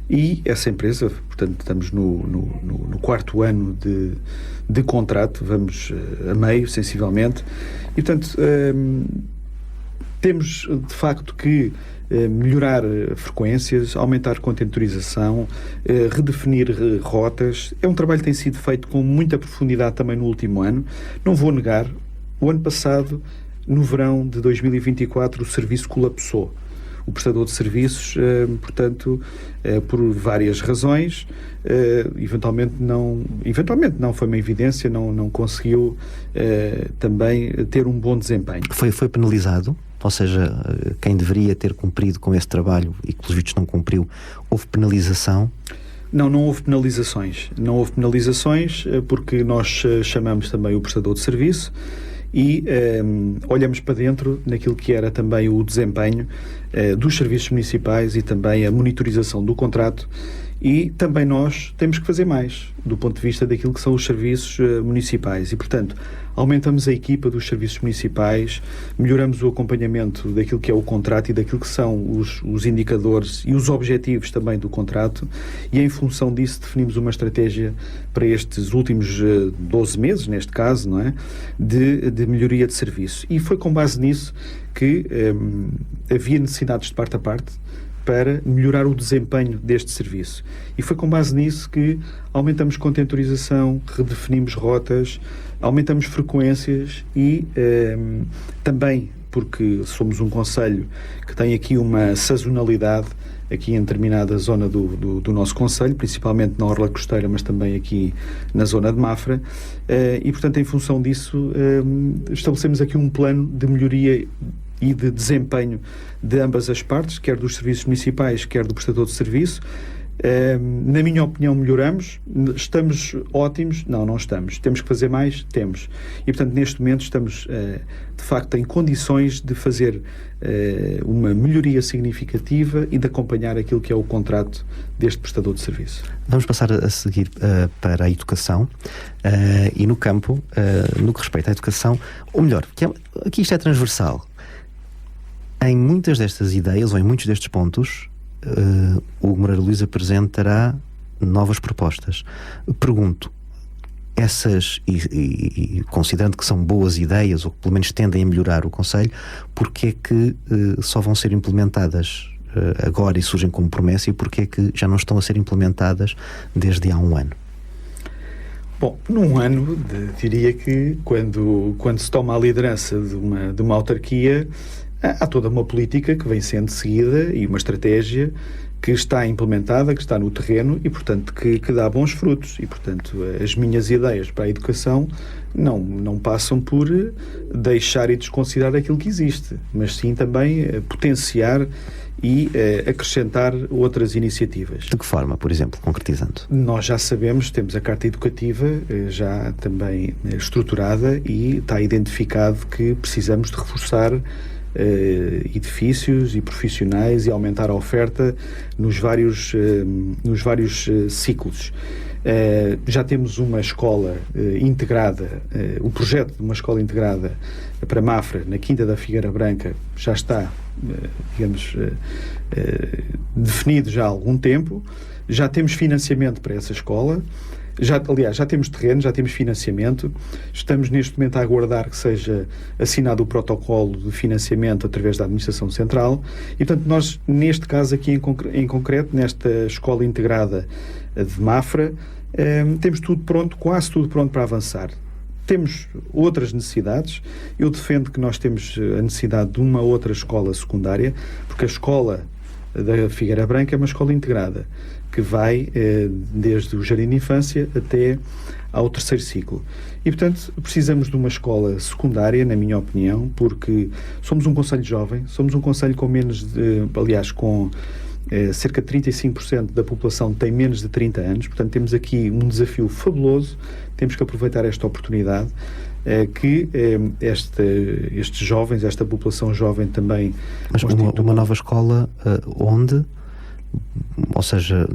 e essa empresa, portanto, estamos no 4º ano de contrato, vamos a meio, sensivelmente, e, portanto, temos, de facto, que melhorar frequências, aumentar contentorização, redefinir rotas. É um trabalho que tem sido feito com muita profundidade também no último ano. Não vou negar, o ano passado, no verão de 2024, o serviço colapsou. O prestador de serviços, portanto, por várias razões, eventualmente não foi uma evidência, não conseguiu também ter um bom desempenho. Foi penalizado? Ou seja, quem deveria ter cumprido com esse trabalho e que, pelos vistos, não cumpriu, houve penalização? Não houve penalizações. Não houve penalizações porque nós chamamos também o prestador de serviço e olhamos para dentro naquilo que era também o desempenho dos serviços municipais e também a monitorização do contrato, e também nós temos que fazer mais do ponto de vista daquilo que são os serviços municipais e, portanto, aumentamos a equipa dos serviços municipais, melhoramos o acompanhamento daquilo que é o contrato e daquilo que são os indicadores e os objetivos também do contrato, e em função disso definimos uma estratégia para estes últimos 12 meses, neste caso, não é? de melhoria de serviço. E foi com base nisso que havia necessidades de parte a parte para melhorar o desempenho deste serviço. E foi com base nisso que aumentamos contentorização, redefinimos rotas, aumentamos frequências e também, porque somos um concelho que tem aqui uma sazonalidade aqui em determinada zona do nosso concelho, principalmente na orla costeira, mas também aqui na zona de Mafra, e portanto em função disso estabelecemos aqui um plano de melhoria e de desempenho de ambas as partes, quer dos serviços municipais, quer do prestador de serviço. Na minha opinião, melhoramos. Estamos ótimos? Não estamos. Temos que fazer mais? Temos. E, portanto, neste momento estamos, de facto, em condições de fazer uma melhoria significativa e de acompanhar aquilo que é o contrato deste prestador de serviço. Vamos passar a seguir para a educação e no campo, no que respeita à educação, ou melhor, aqui isto é transversal. Em muitas destas ideias, ou em muitos destes pontos, o Moreira Luís apresentará novas propostas. Pergunto, essas, e considerando que são boas ideias, ou que pelo menos tendem a melhorar o concelho, porque é que só vão ser implementadas agora e surgem como promessa, e porque é que já não estão a ser implementadas desde há um ano? Bom, num ano, diria que quando se toma a liderança de uma autarquia, há toda uma política que vem sendo seguida e uma estratégia que está implementada, que está no terreno e, portanto, que dá bons frutos. E, portanto, as minhas ideias para a educação não passam por deixar e desconsiderar aquilo que existe, mas sim também potenciar e acrescentar outras iniciativas. De que forma, por exemplo, concretizando? Nós já sabemos, temos a Carta Educativa já também estruturada e está identificado que precisamos de reforçar edifícios e profissionais e aumentar a oferta nos vários ciclos. Já temos uma escola integrada, o projeto de uma escola integrada para Mafra, na Quinta da Figueira Branca, já está, definido já há algum tempo. Já temos financiamento para essa escola. Aliás, já temos terreno, já temos financiamento. Estamos neste momento a aguardar que seja assinado o protocolo de financiamento através da Administração Central e, portanto, nós, neste caso aqui em concreto, nesta escola integrada de Mafra, temos tudo pronto, quase tudo pronto para avançar. Temos outras necessidades. Eu defendo que nós temos a necessidade de uma outra escola secundária, porque a escola da Figueira Branca é uma escola integrada, que vai desde o jardim de infância até ao terceiro ciclo. E, portanto, precisamos de uma escola secundária, na minha opinião, porque somos um concelho jovem, somos um concelho com cerca de 35% da população tem menos de 30 anos, portanto temos aqui um desafio fabuloso, temos que aproveitar esta oportunidade, que estes jovens, esta população jovem também... Mas uma nova escola onde? Ou seja,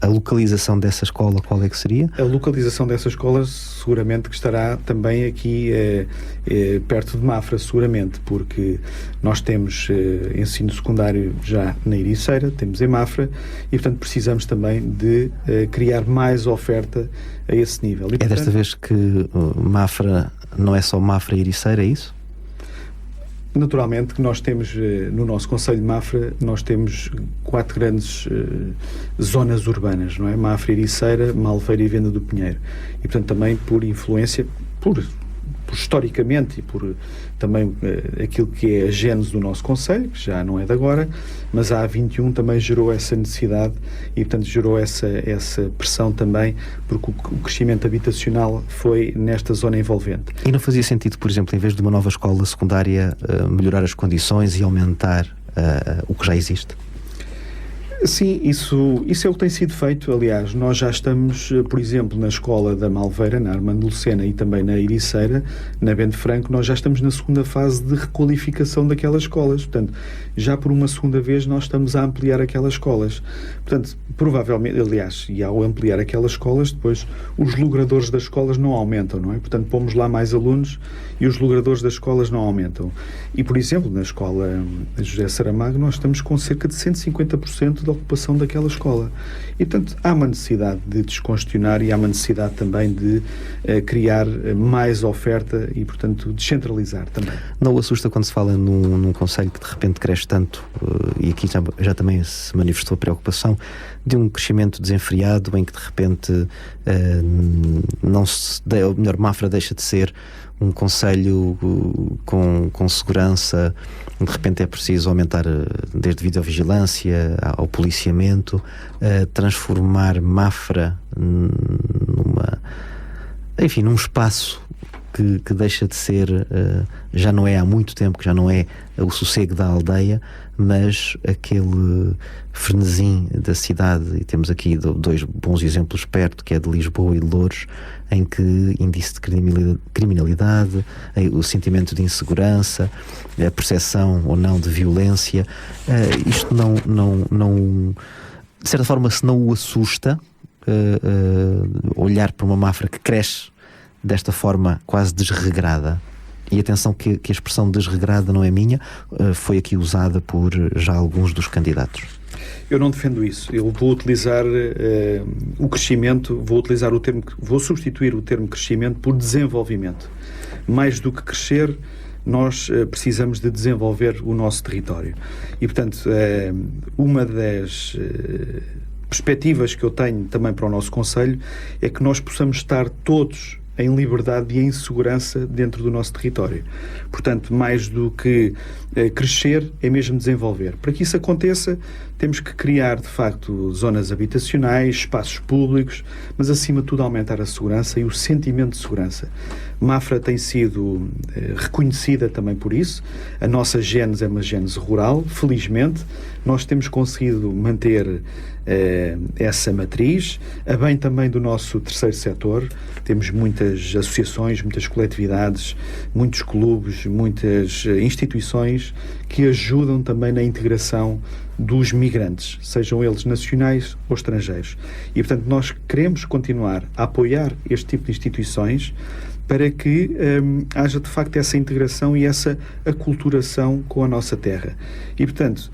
a localização dessa escola, qual é que seria? A localização dessa escola seguramente que estará também aqui perto de Mafra, seguramente, porque nós temos ensino secundário já na Ericeira, temos em Mafra e, portanto, precisamos também de criar mais oferta a esse nível. E, desta vez que Mafra não é só Mafra e Ericeira, é isso? Naturalmente que nós temos, no nosso Concelho de Mafra, nós temos 4 grandes zonas urbanas, não é? Mafra, Ericeira, Malveira e Venda do Pinheiro. E, portanto, também por influência, por historicamente e por também aquilo que é a gênese do nosso Concelho, que já não é de agora, mas a A21 também gerou essa necessidade e, portanto, gerou essa pressão também, porque o crescimento habitacional foi nesta zona envolvente. E não fazia sentido, por exemplo, em vez de uma nova escola secundária, melhorar as condições e aumentar o que já existe? Sim, isso é o que tem sido feito. Aliás, nós já estamos, por exemplo, na escola da Malveira, na Armando Lucena, e também na Ericeira, na Bento Franco, nós já estamos na segunda fase de requalificação daquelas escolas. Portanto, já por uma segunda vez nós estamos a ampliar aquelas escolas. Portanto, provavelmente, aliás, e ao ampliar aquelas escolas, depois os logradores das escolas não aumentam, não é? Portanto, pomos lá mais alunos e os logradores das escolas não aumentam. E, por exemplo, na escola José Saramago, nós estamos com cerca de 150% da ocupação daquela escola. E, portanto, há uma necessidade de descongestionar e há uma necessidade também de criar mais oferta e, portanto, descentralizar também. Não o assusta quando se fala num concelho que de repente cresce tanto, e aqui já também se manifestou a preocupação, de um crescimento desenfreado em que de repente ou melhor, Mafra deixa de ser um concelho com segurança, de repente é preciso aumentar desde videovigilância ao policiamento, transformar Mafra num espaço que deixa de ser, já não é há muito tempo, que já não é o sossego da aldeia, mas aquele frenesim da cidade. E temos aqui 2 bons exemplos perto, que é de Lisboa e de Louros, em que índice de criminalidade, o sentimento de insegurança, a percepção ou não de violência, isto não de certa forma, se não o assusta, olhar para uma Mafra que cresce desta forma quase desregrada. E atenção que a expressão desregrada não é minha, foi aqui usada por já alguns dos candidatos. Eu não defendo isso. Eu vou utilizar o crescimento, vou substituir o termo crescimento por desenvolvimento. Mais do que crescer, nós precisamos de desenvolver o nosso território. E, portanto, uma das perspectivas que eu tenho também para o nosso Concelho é que nós possamos estar todos em liberdade e em segurança dentro do nosso território. Portanto, mais do que crescer, é mesmo desenvolver. Para que isso aconteça, temos que criar, de facto, zonas habitacionais, espaços públicos, mas, acima de tudo, aumentar a segurança e o sentimento de segurança. Mafra tem sido reconhecida também por isso. A nossa gênese é uma gênese rural, felizmente. Nós temos conseguido manter essa matriz, a bem também do nosso terceiro setor. Temos muitas associações, muitas coletividades, muitos clubes, muitas instituições que ajudam também na integração dos migrantes, sejam eles nacionais ou estrangeiros. E, portanto, nós queremos continuar a apoiar este tipo de instituições para que haja, de facto, essa integração e essa aculturação com a nossa terra. E, portanto,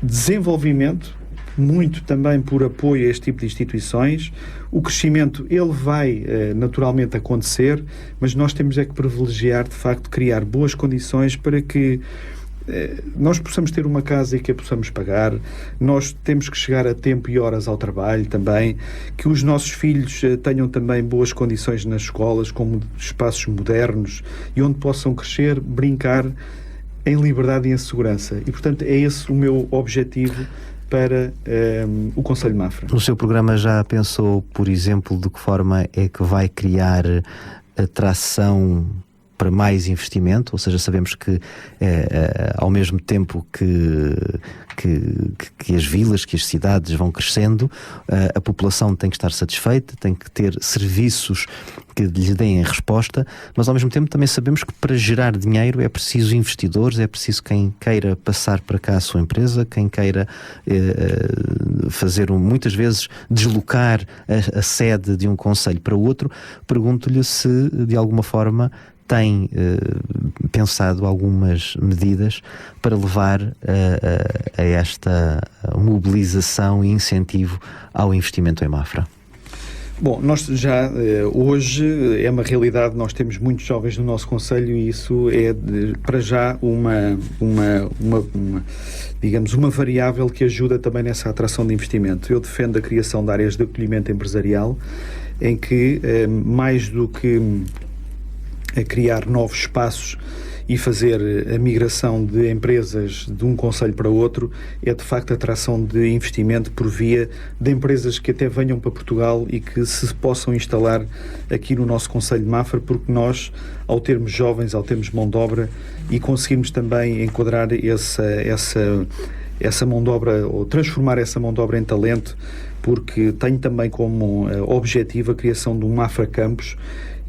desenvolvimento, muito também por apoio a este tipo de instituições. O crescimento, ele vai naturalmente acontecer, mas nós temos é que privilegiar, de facto, criar boas condições para que nós possamos ter uma casa e que a possamos pagar. Nós temos que chegar a tempo e horas ao trabalho também, que os nossos filhos tenham também boas condições nas escolas, como espaços modernos e onde possam crescer, brincar em liberdade e em segurança. E, portanto, é esse o meu objetivo para o Concelho de Mafra. No seu programa já pensou, por exemplo, de que forma é que vai criar atração para mais investimento? Ou seja, sabemos que ao mesmo tempo que as vilas, que as cidades vão crescendo, a população tem que estar satisfeita, tem que ter serviços que lhe deem resposta, mas ao mesmo tempo também sabemos que para gerar dinheiro é preciso investidores, é preciso quem queira passar para cá a sua empresa, quem queira fazer muitas vezes deslocar a sede de um concelho para outro. Pergunto-lhe se de alguma forma tem pensado algumas medidas para levar a esta mobilização e incentivo ao investimento em Mafra. Bom, nós já hoje é uma realidade, nós temos muitos jovens no nosso concelho e isso é para já digamos, uma variável que ajuda também nessa atração de investimento. Eu defendo a criação de áreas de acolhimento empresarial em que, mais do que a criar novos espaços e fazer a migração de empresas de um concelho para outro, é de facto a atração de investimento por via de empresas que até venham para Portugal e que se possam instalar aqui no nosso concelho de Mafra, porque nós, ao termos jovens, ao termos mão de obra e conseguirmos também enquadrar essa mão de obra, ou transformar essa mão de obra em talento, porque tenho também como objetivo a criação de um Mafra Campus,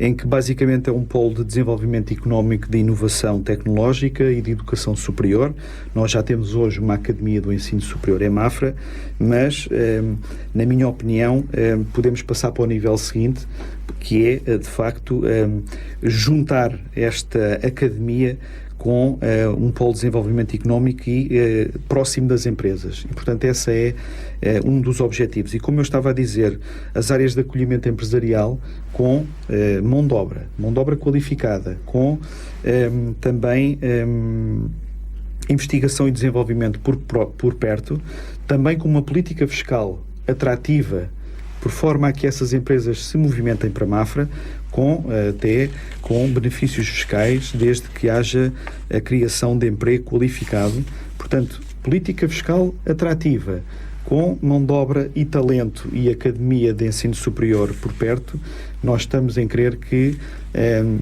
em que basicamente é um polo de desenvolvimento económico, de inovação tecnológica e de educação superior. Nós já temos hoje uma Academia do Ensino Superior em Mafra, mas, na minha opinião, podemos passar para o nível seguinte, que é, de facto, juntar esta academia com um polo de desenvolvimento económico e próximo das empresas. E, portanto, esse é um dos objetivos. E, como eu estava a dizer, as áreas de acolhimento empresarial com mão de obra qualificada, com também investigação e desenvolvimento por perto, também com uma política fiscal atrativa, por forma a que essas empresas se movimentem para Mafra, até com benefícios fiscais, desde que haja a criação de emprego qualificado. Portanto, política fiscal atrativa, com mão de obra e talento e academia de ensino superior por perto, nós estamos em crer que,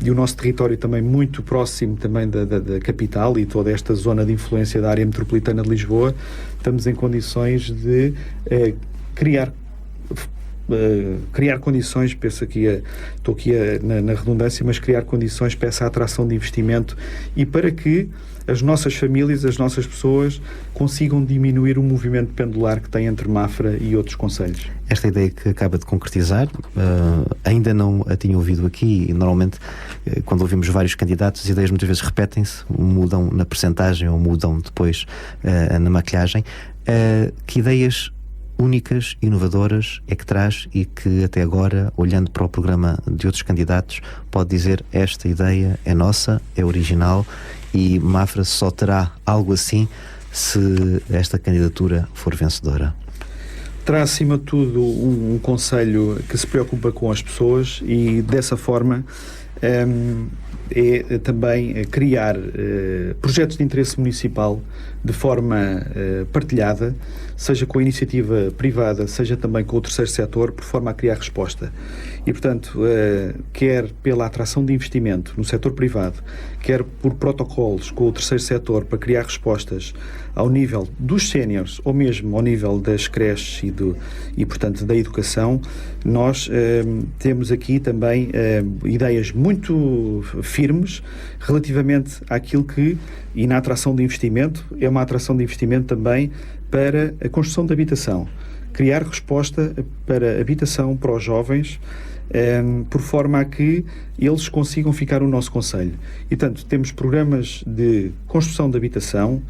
e o nosso território também muito próximo também da capital e toda esta zona de influência da área metropolitana de Lisboa, estamos em condições de criar condições, penso que estou aqui na redundância, mas criar condições para essa atração de investimento e para que as nossas famílias, as nossas pessoas consigam diminuir o movimento pendular que tem entre Mafra e outros concelhos. Esta ideia que acaba de concretizar, ainda não a tinha ouvido aqui, e normalmente quando ouvimos vários candidatos as ideias muitas vezes repetem-se, mudam na percentagem ou mudam depois na maquilhagem. Que ideias únicas, inovadoras é que traz e que até agora, olhando para o programa de outros candidatos, pode dizer: esta ideia é nossa, é original e Mafra só terá algo assim se esta candidatura for vencedora? Terá acima de tudo um concelho que se preocupa com as pessoas e dessa forma é também criar projetos de interesse municipal de forma partilhada, seja com a iniciativa privada, seja também com o terceiro setor, por forma a criar resposta. E, portanto, quer pela atração de investimento no setor privado, quer por protocolos com o terceiro setor para criar respostas ao nível dos séniores ou mesmo ao nível das creches e portanto, da educação, nós temos aqui também ideias muito firmes relativamente àquilo que, e na atração de investimento, é uma atração de investimento também para a construção de habitação. Criar resposta para habitação para os jovens, por forma a que eles consigam ficar no nosso concelho. E, portanto, temos programas de construção de habitação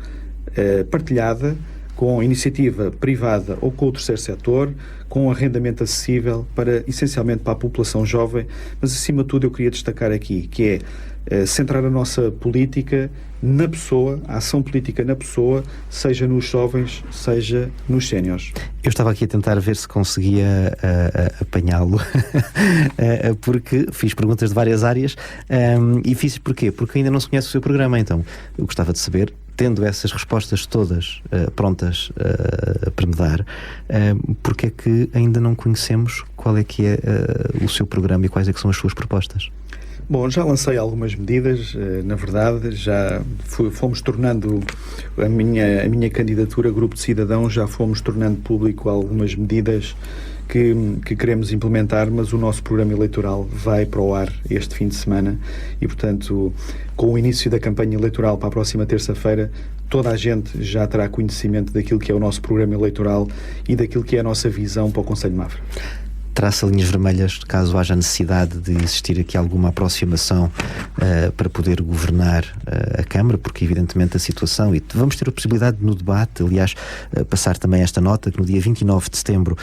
partilhada, com iniciativa privada ou com o terceiro setor, com arrendamento acessível essencialmente para a população jovem, mas acima de tudo eu queria destacar aqui, que é centrar a nossa política na pessoa, a ação política na pessoa, seja nos jovens, seja nos séniores. Eu estava aqui a tentar ver se conseguia apanhá-lo, porque fiz perguntas de várias áreas, e fiz porquê? Porque ainda não se conhece o seu programa, então eu gostava de saber, tendo essas respostas todas prontas para me dar, porque é que ainda não conhecemos qual é que é o seu programa e quais é que são as suas propostas? Bom, já lancei algumas medidas, na verdade, já fomos tornando a minha candidatura, Grupo de Cidadãos, já fomos tornando público algumas medidas que queremos implementar, mas o nosso programa eleitoral vai para o ar este fim de semana e, portanto, com o início da campanha eleitoral para a próxima terça-feira, toda a gente já terá conhecimento daquilo que é o nosso programa eleitoral e daquilo que é a nossa visão para o Concelho de Mafra. traça linhas vermelhas caso haja necessidade de existir aqui alguma aproximação para poder governar a Câmara, porque evidentemente a situação, e vamos ter a possibilidade no debate, aliás, passar também esta nota, que no dia 29 de setembro,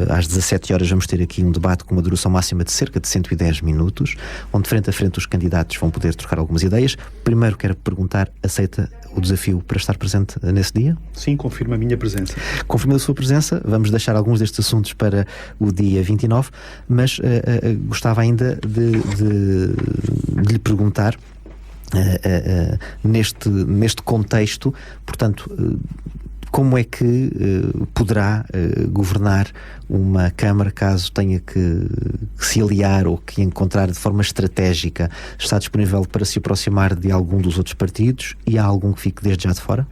às 17 horas, vamos ter aqui um debate com uma duração máxima de cerca de 110 minutos, onde frente a frente os candidatos vão poder trocar algumas ideias. Primeiro quero perguntar, aceita o desafio para estar presente nesse dia? Sim, confirmo a minha presença. Confirmo a sua presença, vamos deixar alguns destes assuntos para o dia 29, mas gostava ainda de lhe perguntar, neste contexto, portanto, como é que poderá governar uma Câmara caso tenha que se aliar ou que encontrar de forma estratégica? Está disponível para se aproximar de algum dos outros partidos e há algum que fique desde já de fora?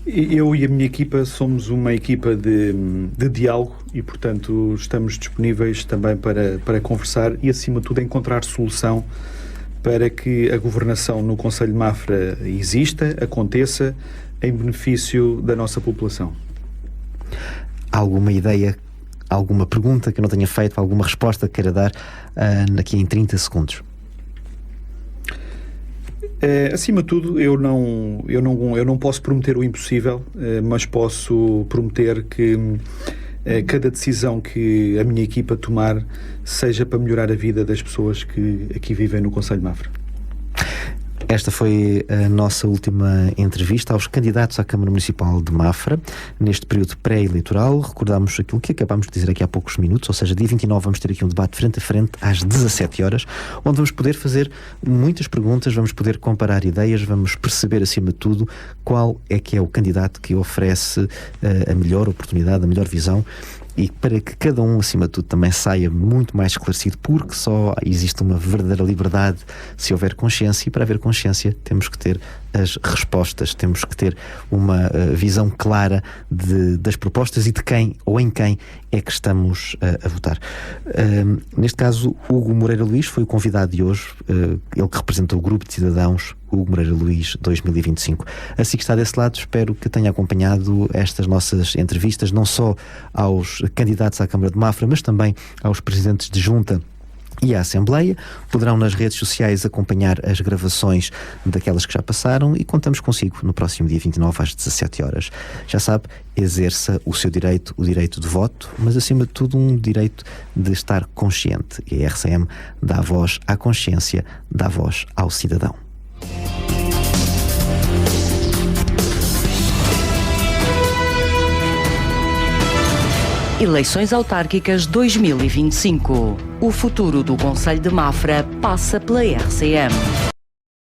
Eu e a minha equipa somos uma equipa de diálogo e, portanto, estamos disponíveis também para conversar e, acima de tudo, encontrar solução para que a governação no Conselho de Mafra exista, aconteça, em benefício da nossa população. Alguma ideia, alguma pergunta que eu não tenha feito, alguma resposta que queira dar aqui em 30 segundos? Acima de tudo, eu não posso prometer o impossível, mas posso prometer que cada decisão que a minha equipa tomar seja para melhorar a vida das pessoas que aqui vivem no Conselho de Mafra. Esta foi a nossa última entrevista aos candidatos à Câmara Municipal de Mafra, neste período pré-eleitoral. Recordamos aquilo que acabámos de dizer aqui há poucos minutos, ou seja, dia 29 vamos ter aqui um debate frente a frente às 17 horas, onde vamos poder fazer muitas perguntas, vamos poder comparar ideias, vamos perceber, acima de tudo, qual é que é o candidato que oferece a melhor oportunidade, a melhor visão, e para que cada um, acima de tudo, também saia muito mais esclarecido, porque só existe uma verdadeira liberdade se houver consciência, e para haver consciência temos que ter as respostas, temos que ter uma visão clara das propostas e de quem ou em quem é que estamos a votar. Neste caso, Hugo Moreira Luís foi o convidado de hoje, ele que representa o Grupo de Cidadãos Hugo Moreira Luís 2025. Assim que está desse lado, espero que tenha acompanhado estas nossas entrevistas, não só aos candidatos à Câmara de Mafra, mas também aos presidentes de junta e à Assembleia. Poderão nas redes sociais acompanhar as gravações daquelas que já passaram e contamos consigo no próximo dia 29 às 17 horas. Já sabe, exerça o seu direito, o direito de voto, mas acima de tudo um direito de estar consciente. E a RCM dá voz à consciência, dá voz ao cidadão. Eleições autárquicas 2025. O futuro do Conselho de Mafra passa pela RCM.